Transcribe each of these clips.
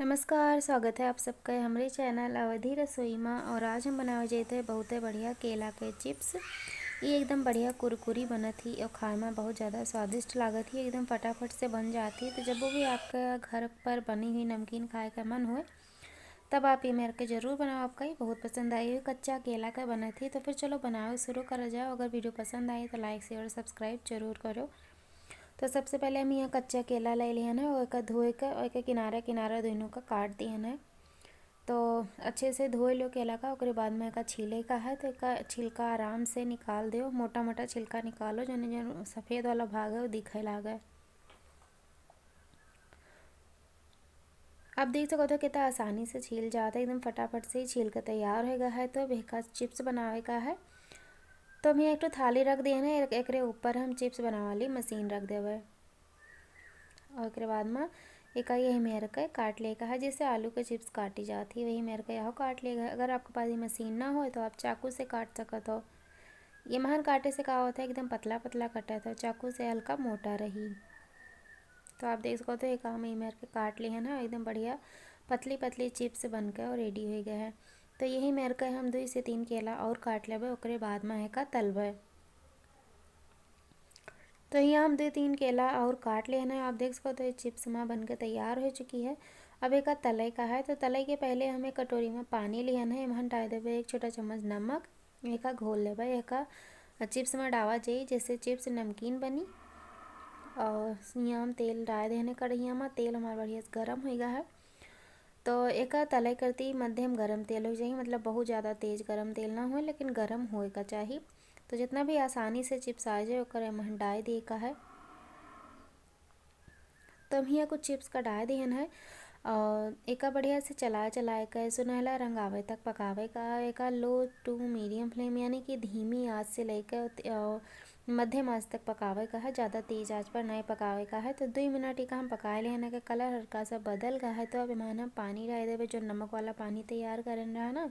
नमस्कार, स्वागत है आप सबका हमारे चैनल अवधि रसोई में। और आज हम बनावे जाते हैं बहुत बढ़िया केला के चिप्स। ये एकदम बढ़िया कुरकुरी बनत ही और खाए में बहुत ज़्यादा स्वादिष्ट लागत ही, एकदम फटाफट से बन जाती है। तो जब भी आपका घर पर बनी हुई नमकीन खाए का मन हो तब आप ये मेरे के ज़रूर बनाओ, आपका ही बहुत पसंद आई हुई कच्चा केला का बना थी। तो फिर चलो बनाओ शुरू करा जाओ। अगर वीडियो पसंद आई तो लाइक शेयर और सब्सक्राइब जरूर करो। तो सबसे पहले हम यहाँ कच्चा केला ले लिया ना, और एक धोए का और एक किनारा किनारा दोनों का काट दिया ना। तो अच्छे से धोए लो केला का, उसके बाद में एक छीले का है तो एक छिलका आराम से निकाल दो, मोटा मोटा छिलका निकालो, जो सफ़ेद वाला भाग है वो दिखे लागे। अब देख सको तो कितना आसानी से छील जाता है, एकदम फटाफट से ही छील कर तैयार हो गया है। तो बेका चिप्स बनावे का है। तो हम यहाँ एक थाली रख दिए ना, एक ऊपर हम चिप्स बनावे वाली मशीन रख देवे। और उसके बाद में एक यही मेरे का काट लेगा है, जैसे आलू के चिप्स काटी जाती है वही मेरे का यहाँ काट लेगा। अगर आपके पास ये मशीन ना हो तो आप चाकू से काट सकते हो। ये महान काटे से क्या होता है, एकदम पतला पतला कटा था, चाकू से हल्का मोटा रही। तो आप देख सकते हो एक हम ये मेरे के काट लिए है ना, एकदम बढ़िया पतली पतली चिप्स बनकर और रेडी हो गए हैं। तो यही मेरे का हम 2 से 3 केला और काट लेवे, ओकरे बाद में है का तलवे। तो यहाँ हम 2-3 केला और काट लिए ना, आप देख सको तो ये चिप्स में बन के तैयार हो चुकी है। अब एक तले का है, तो तले के पहले हमें कटोरी में पानी लिया है, हम डाल देवे 1 छोटा चम्मच नमक, एक घोल लेवे, एक चिप्स में डावा जाइए जैसे चिप्स नमकीन बनी। और यहाँ हम तेल डाल देने कढ़ैया में, तेल हमारा बढ़िया से गर्म हो गया है। तो एक तले करती मध्यम गर्म तेल हो जाए, मतलब बहुत ज़्यादा तेज़ गर्म तेल ना हो लेकिन गर्म होएगा चाहिए। तो जितना भी आसानी से चिप्स आ जाए ओकर हम डाल दिए का है। तो हम यहाँ कुछ चिप्स का डाल दिए है और एक बढ़िया से चला चलाए का सुनहला रंग आवे तक पकावे का। एक लो टू मीडियम फ्लेम यानी कि धीमी आंच से लेकर मध्यम आंच तक पकावे का है, ज़्यादा तेज़ आंच पर नहीं पकावे का है। तो 2 मिनट का हम पका लिए ना, का कलर हल्का सा बदल गया है। तो अब हम पानी डाल देवे, जो नमक वाला पानी तैयार करन रहा ना,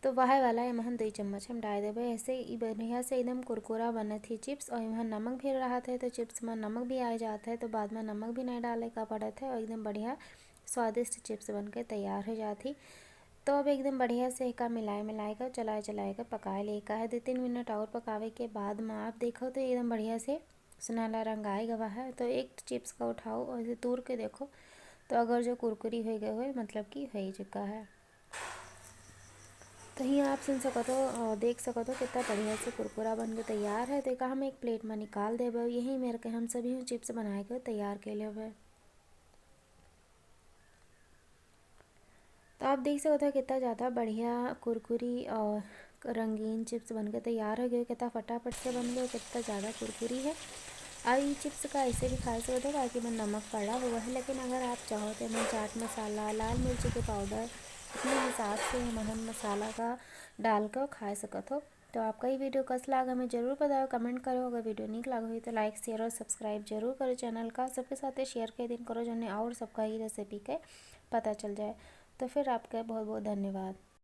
तो वह वाला हम 2 चम्मच हम डाल देवे। ऐसे ही बढ़िया से एकदम कुरकुरा बने थी चिप्स। और यहाँ नमक भी रहा था तो चिप्स में नमक भी आ जाता है, तो बाद में नमक भी नहीं डाले का पड़ा था और एकदम बढ़िया स्वादिष्ट चिप्स बन के तैयार हो जाती। तो अब एकदम बढ़िया से एक मिलाए कर चलाए कर पका लेगा है। 2-3 मिनट और पकावे के बाद में आप देखो तो एकदम बढ़िया से सुनहला रंग आए गवा है। तो एक चिप्स का उठाओ और इसे तूर के देखो, तो अगर जो कुरकुरी हो गए हो मतलब कि हो ही चुका है। तो यहाँ आप सुन सको तो देख सको तो कितना बढ़िया से कुरकुरा बन के तैयार है। तो एक हम एक प्लेट में निकाल देवे, यही मेरे के हम सभी चिप्स बनाए के तैयार के लेवे। तो आप देख सकते हो कितना ज़्यादा बढ़िया कुरकुरी और रंगीन चिप्स बन के तैयार हो गए, कितना फटाफट से बन गए, कितना ज़्यादा कुरकुरी है। और ये चिप्स का ऐसे भी खा सकते हो बाकी में नमक पड़ा हुआ है, लेकिन अगर आप चाहो तो मैं चाट मसाला लाल मिर्ची के पाउडर अपने हिसाब से महन मसाला का डाल कर खा सकते हो। तो आपका ये वीडियो कैसा लगा हमें ज़रूर बताओ, कमेंट करो। अगर वीडियो नहीं लगा हुई तो लाइक शेयर और सब्सक्राइब जरूर करो चैनल का, सबके साथ शेयर कर दिन करो, जो और सबका ही रेसिपी के पता चल जाए। तो फिर आपका बहुत बहुत धन्यवाद।